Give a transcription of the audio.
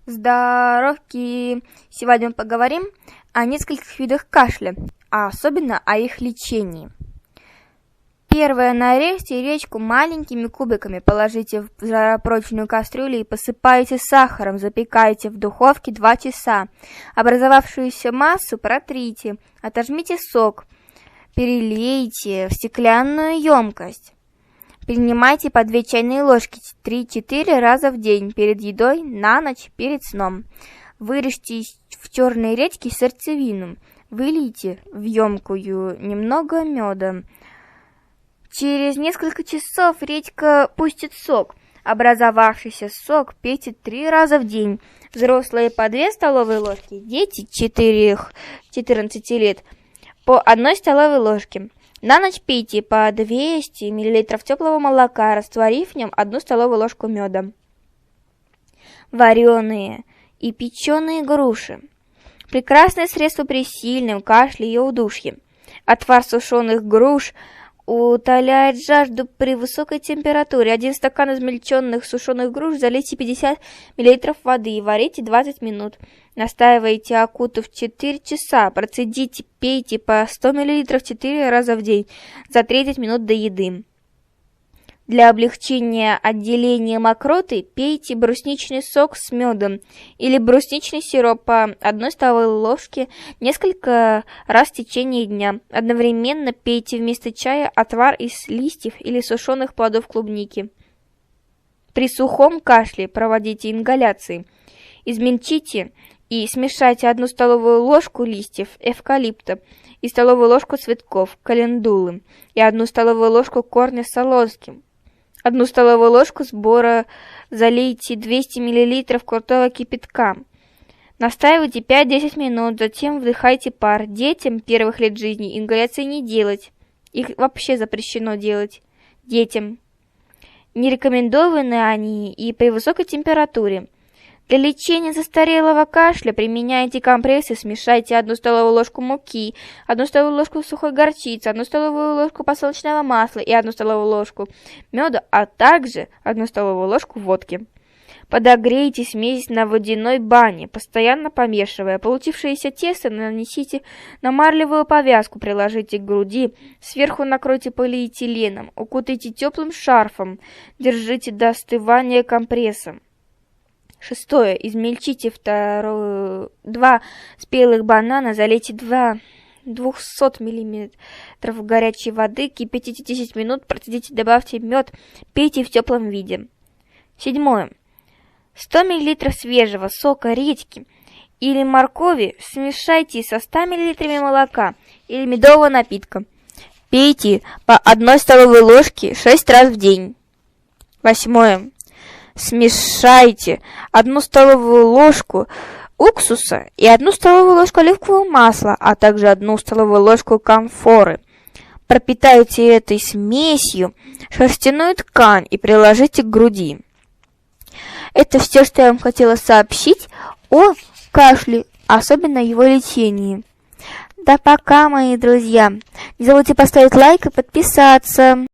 Здоровки! Сегодня мы поговорим о нескольких видах кашля, а особенно о их лечении. Первое. Нарежьте редьку маленькими кубиками, положите в жаропрочную кастрюлю и посыпайте сахаром, запекайте в духовке 2 часа. Образовавшуюся массу протрите, отожмите сок, перелейте в стеклянную емкость. Принимайте по 2 чайные ложки 3-4 раза в день, перед едой, на ночь, перед сном. Вырежьте в черной редьке сердцевину, вылейте в емкую немного меда. Через несколько часов редька пустит сок. Образовавшийся сок пейте 3 раза в день. Взрослые по 2 столовые ложки, дети 4-14 лет по 1 столовой ложке. На ночь пейте по 200 мл теплого молока, растворив в нем 1 столовую ложку меда. Вареные и печеные груши. Прекрасное средство при сильном кашле и удушье. Отвар сушеных груш утоляет жажду при высокой температуре. 1 стакан измельченных сушеных груш залейте 50 мл воды и варите 20 минут. Настаивайте, окутав 4 часа. Процедите, пейте по 100 мл 4 раза в день за 30 минут до еды. Для облегчения отделения мокроты пейте брусничный сок с медом или брусничный сироп по 1 столовой ложке несколько раз в течение дня. Одновременно пейте вместо чая отвар из листьев или сушеных плодов клубники. При сухом кашле проводите ингаляции. Измельчите и смешайте 1 столовую ложку листьев эвкалипта и столовую ложку цветков календулы и 1 столовую ложку корня солодки. 1 столовую ложку сбора залейте 200 мл крутого кипятка. Настаивайте 5-10 минут, затем вдыхайте пар. Детям первых лет жизни ингаляции не делать. Их вообще запрещено делать детям. Не рекомендованы они и при высокой температуре. Для лечения застарелого кашля применяйте компрессы, смешайте 1 столовую ложку муки, 1 столовую ложку сухой горчицы, 1 столовую ложку подсолнечного масла и 1 столовую ложку меда, а также 1 столовую ложку водки. Подогрейте смесь на водяной бане, постоянно помешивая. Получившееся тесто нанесите на марлевую повязку, приложите к груди, сверху накройте полиэтиленом, укутайте теплым шарфом, держите до остывания компресса. 6. Измельчите 2 спелых банана, залейте 200 мл горячей воды, кипятите 10 минут, процедите, добавьте мед, пейте в теплом виде. 7. 100 мл свежего сока редьки или моркови смешайте со 100 мл молока или медового напитка. Пейте по 1 столовой ложке 6 раз в день. 8. Смешайте 1 столовую ложку уксуса и 1 столовую ложку оливкового масла, а также 1 столовую ложку камфоры. Пропитайте этой смесью шерстяную ткань и приложите к груди. Это все, что я вам хотела сообщить о кашле, особенно его лечении. Да пока, мои друзья. Не забудьте поставить лайк и подписаться.